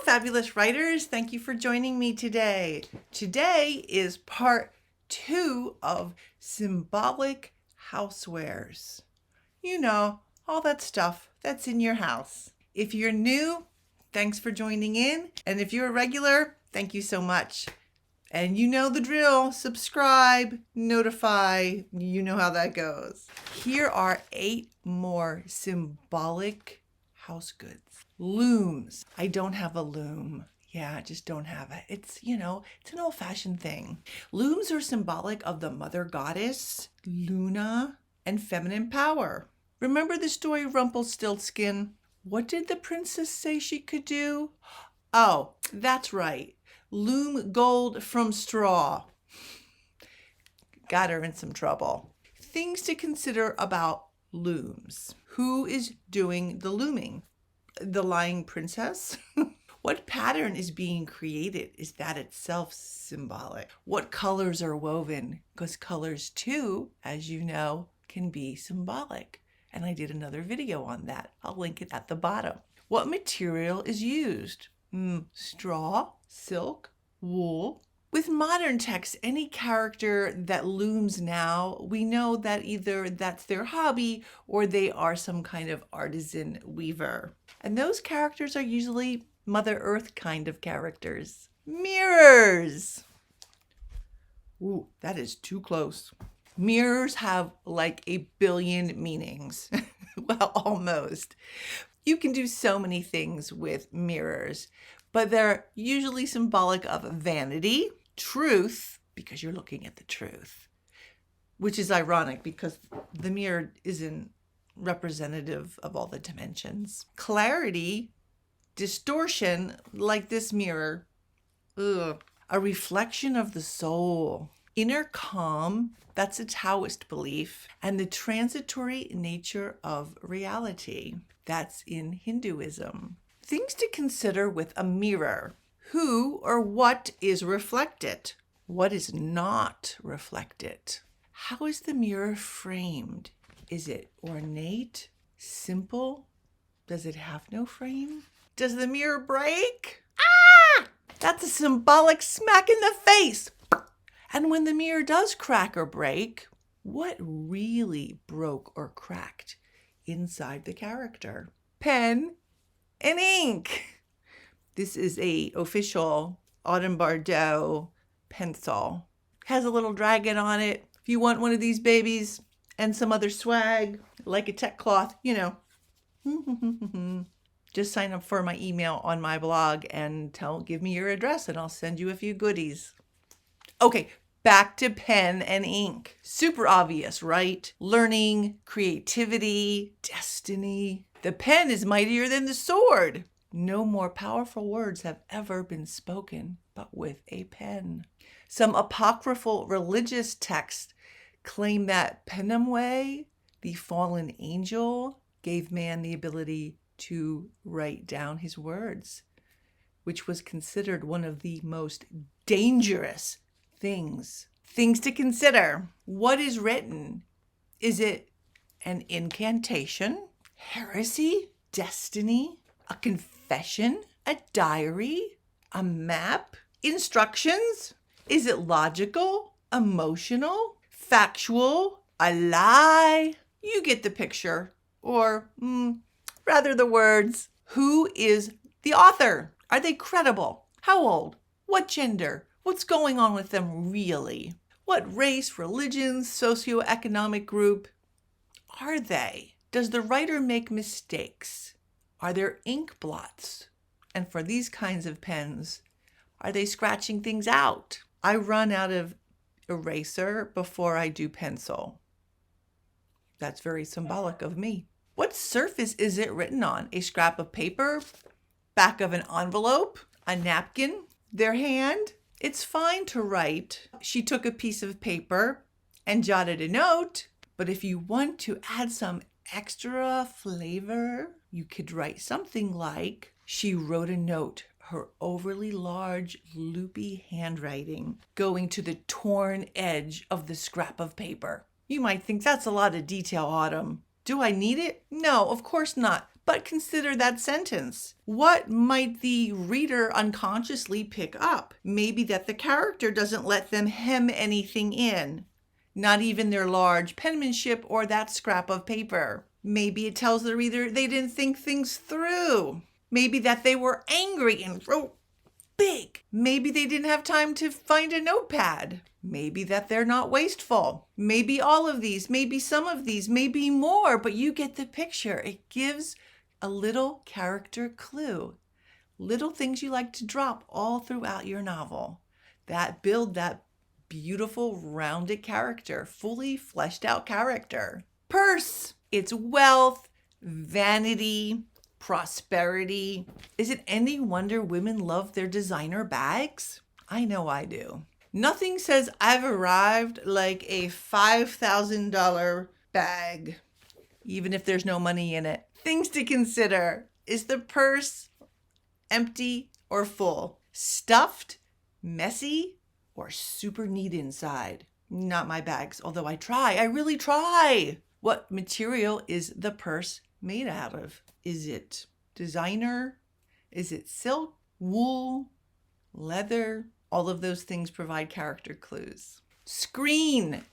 fabulous writers. Thank you for joining me today. Today is part 2 of Symbolic Housewares. You know, all that stuff that's in your house. If you're new, thanks for joining in. And if you're a regular, thank you so much. And you know the drill. Subscribe, notify. You know how that goes. Here are 8 more symbolic house goods. Looms. I don't have a loom. Yeah, I just don't have it. It's an old-fashioned thing. Looms are symbolic of the mother goddess, Luna, and feminine power. Remember the story Rumpelstiltskin? What did the princess say she could do? Oh, that's right. Loom gold from straw. Got her in some trouble. Things to consider about looms. Who is doing the looming? The lying princess? What pattern is being created? Is that itself symbolic? What colors are woven? Because colors too, as you know, can be symbolic. And I did another video on that. I'll link it at the bottom. What material is used? Straw, silk, wool. With modern texts, any character that looms now, we know that either that's their hobby or they are some kind of artisan weaver. And those characters are usually Mother Earth kind of characters. Mirrors. Ooh, that is too close. Mirrors have like a billion meanings. Well, almost. You can do so many things with mirrors, but they're usually symbolic of vanity, truth, because you're looking at the truth, which is ironic because the mirror isn't representative of all the dimensions. Clarity, distortion, like this mirror, a reflection of the soul. Inner calm, that's a Taoist belief, and the transitory nature of reality. That's in Hinduism. Things to consider with a mirror. Who or what is reflected? What is not reflected? How is the mirror framed? Is it ornate, simple? Does it have no frame? Does the mirror break? Ah! That's a symbolic smack in the face. And when the mirror does crack or break, what really broke or cracked inside the character? Pen and ink. This is a official Autumn Bardot pencil. Has a little dragon on it. If you want one of these babies and some other swag, like a tech cloth, just sign up for my email on my blog and give me your address and I'll send you a few goodies. Okay, back to pen and ink. Super obvious, right? Learning, creativity, destiny. The pen is mightier than the sword. No more powerful words have ever been spoken, but with a pen. Some apocryphal religious texts claim that Penumwe, the fallen angel, gave man the ability to write down his words, which was considered one of the most dangerous things. Things to consider. What is written? Is it an incantation, heresy, destiny, a confession, a diary, a map, instructions? Is it logical, emotional, factual, a lie? You get the picture. Or rather the words. Who is the author? Are they credible? How old? What gender? What's going on with them really? What race, religion, socioeconomic group are they? Does the writer make mistakes? Are there ink blots? And for these kinds of pens, are they scratching things out? I run out of eraser before I do pencil. That's very symbolic of me. What surface is it written on? A scrap of paper? Back of an envelope? A napkin? Their hand? It's fine to write. She took a piece of paper and jotted a note, but if you want to add some extra flavor, you could write something like, she wrote a note, her overly large, loopy handwriting going to the torn edge of the scrap of paper. You might think that's a lot of detail, Autumn. Do I need it? No, of course not. But consider that sentence. What might the reader unconsciously pick up? Maybe that the character doesn't let them hem anything in, not even their large penmanship or that scrap of paper. Maybe it tells the reader they didn't think things through. Maybe that they were angry and wrote big. Maybe they didn't have time to find a notepad. Maybe that they're not wasteful. Maybe all of these, maybe some of these, maybe more, but you get the picture. It gives a little character clue. Little things you like to drop all throughout your novel that build that beautiful, rounded character, fully fleshed out character. Purse. It's wealth, vanity, prosperity. Is it any wonder women love their designer bags? I know I do. Nothing says I've arrived like a $5,000 bag, even if there's no money in it. Things to consider. Is the purse empty or full? Stuffed, messy, or super neat inside? Not my bags, although I try. I really try. What material is the purse made out of? Is it designer? Is it silk, wool, leather? All of those things provide character clues. Screen.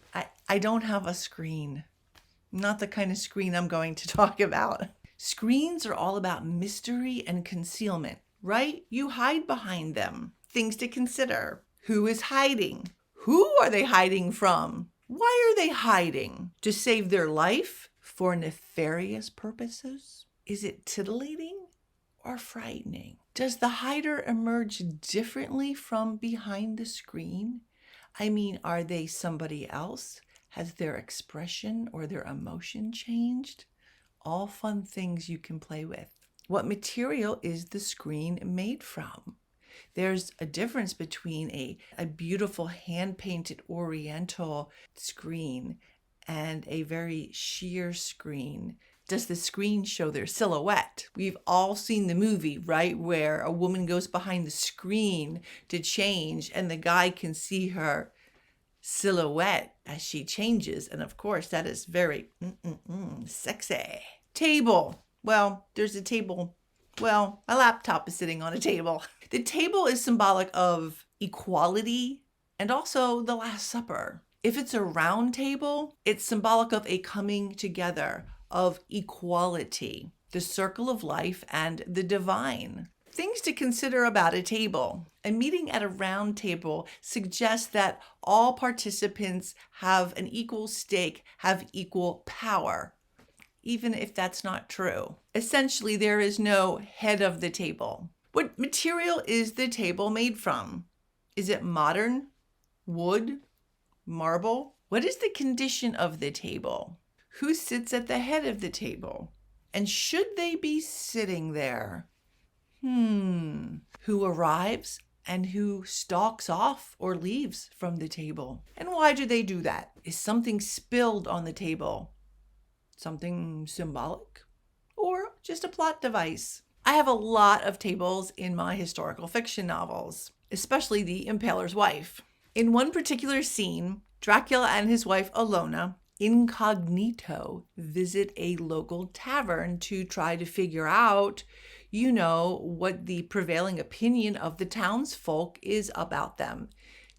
I don't have a screen. Not the kind of screen I'm going to talk about. Screens are all about mystery and concealment, right? You hide behind them. Things to consider. Who is hiding? Who are they hiding from? Why are they hiding? To save their life? For nefarious purposes? Is it titillating or frightening? Does the hider emerge differently from behind the screen? I mean, are they somebody else? Has their expression or their emotion changed? All fun things you can play with. What material is the screen made from? There's a difference between a beautiful hand-painted oriental screen and a very sheer screen. Does the screen show their silhouette? We've all seen the movie, right? Where a woman goes behind the screen to change and the guy can see her silhouette as she changes. And of course, that is very sexy. Table. Well, there's a table. Well, my laptop is sitting on a table. The table is symbolic of equality and also the Last Supper. If it's a round table, it's symbolic of a coming together, of equality, the circle of life and the divine. Things to consider about a table. A meeting at a round table suggests that all participants have an equal stake, have equal power, even if that's not true. Essentially, there is no head of the table. What material is the table made from? Is it modern, wood, marble? What is the condition of the table? Who sits at the head of the table? And should they be sitting there? Who arrives and who stalks off or leaves from the table? And why do they do that? Is something spilled on the table? Something symbolic? Or just a plot device? I have a lot of tables in my historical fiction novels, especially The Impaler's Wife. In one particular scene, Dracula and his wife Alona, incognito, visit a local tavern to try to figure out, what the prevailing opinion of the townsfolk is about them.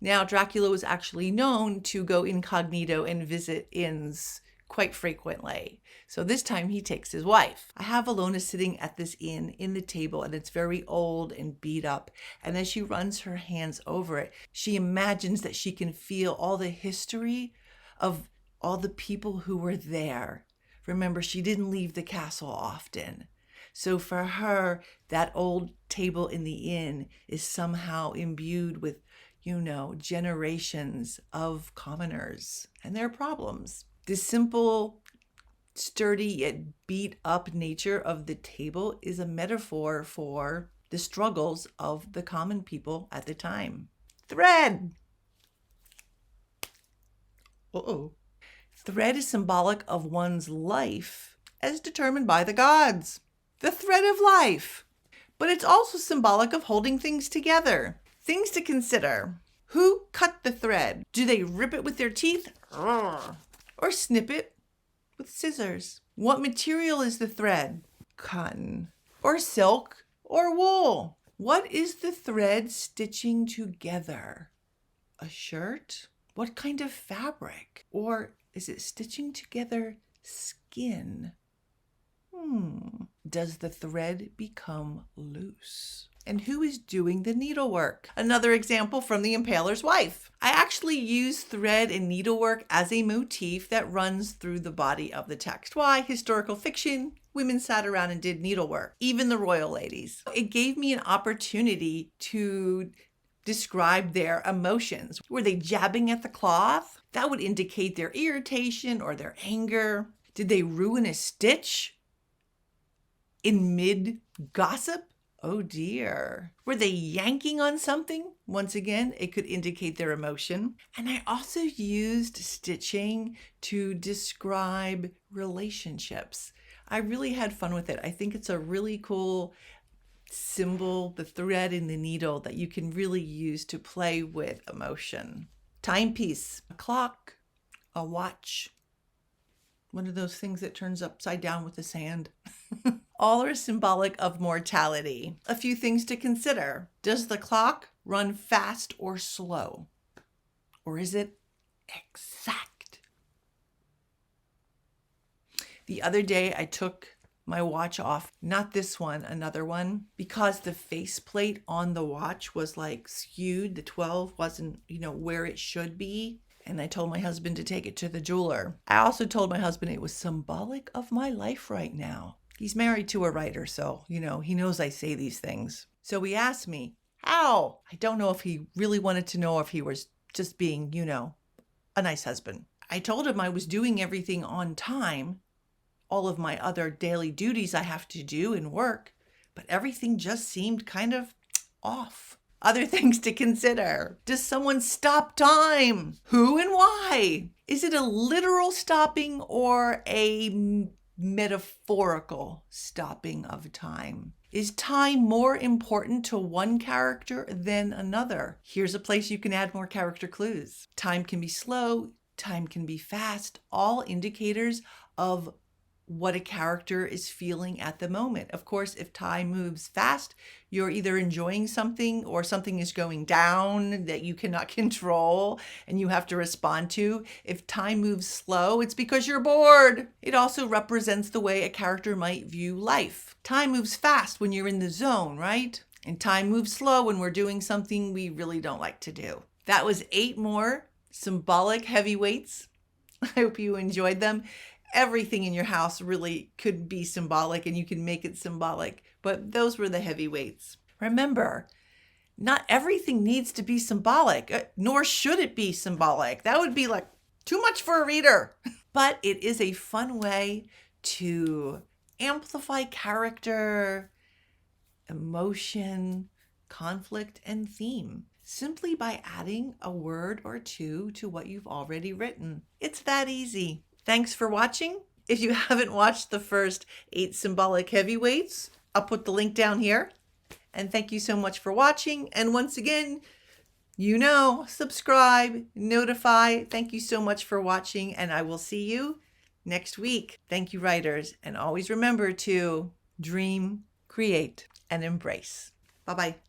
Now, Dracula was actually known to go incognito and visit inns quite frequently. So this time he takes his wife. I have Alona sitting at this inn in the table, and it's very old and beat up. And as she runs her hands over it, she imagines that she can feel all the history of all the people who were there. Remember, she didn't leave the castle often. So for her, that old table in the inn is somehow imbued with, generations of commoners and their problems. The simple, sturdy, yet beat up nature of the table is a metaphor for the struggles of the common people at the time. Thread. Thread is symbolic of one's life as determined by the gods. The thread of life. But it's also symbolic of holding things together. Things to consider. Who cut the thread? Do they rip it with their teeth? Or snip it with scissors? What material is the thread? cotton or silk or wool. What is the thread stitching together? A shirt? What kind of fabric? Or is it stitching together skin? Does the thread become loose? And who is doing the needlework? Another example from The Impaler's Wife. I actually use thread and needlework as a motif that runs through the body of the text. Why? Historical fiction. Women sat around and did needlework, even the royal ladies. It gave me an opportunity to describe their emotions. Were they jabbing at the cloth? That would indicate their irritation or their anger. Did they ruin a stitch in mid-gossip? Oh dear. Were they yanking on something? Once again, it could indicate their emotion. And I also used stitching to describe relationships. I really had fun with it. I think it's a really cool symbol, the thread and the needle, that you can really use to play with emotion. Timepiece, a clock, a watch. One of those things that turns upside down with the sand. All are symbolic of mortality. A few things to consider. Does the clock run fast or slow? Or is it exact? The other day I took my watch off, not this one, another one, because the faceplate on the watch was like skewed. The 12 wasn't, where it should be. And I told my husband to take it to the jeweler. I also told my husband it was symbolic of my life right now. He's married to a writer, so, he knows I say these things. So he asked me, how? I don't know if he really wanted to know if he was just being, a nice husband. I told him I was doing everything on time, all of my other daily duties I have to do and work, but everything just seemed kind of off. Other things to consider. Does someone stop time? Who and why? Is it a literal stopping or a metaphorical stopping of time? Is time more important to one character than another? Here's a place you can add more character clues. Time can be slow, time can be fast, all indicators of what a character is feeling at the moment. Of course, if time moves fast, you're either enjoying something or something is going down that you cannot control and you have to respond to. If time moves slow, it's because you're bored. It also represents the way a character might view life. Time moves fast when you're in the zone, right? And time moves slow when we're doing something we really don't like to do. That was 8 more symbolic heavyweights. I hope you enjoyed them. Everything in your house really could be symbolic and you can make it symbolic, but those were the heavyweights. Remember, not everything needs to be symbolic, nor should it be symbolic. That would be like too much for a reader. But it is a fun way to amplify character, emotion, conflict, and theme, simply by adding a word or two to what you've already written. It's that easy. Thanks for watching. If you haven't watched the first 8 symbolic heavyweights, I'll put the link down here. And thank you so much for watching. And once again, subscribe, notify. Thank you so much for watching, and I will see you next week. Thank you, writers. And always remember to dream, create, and embrace. Bye-bye.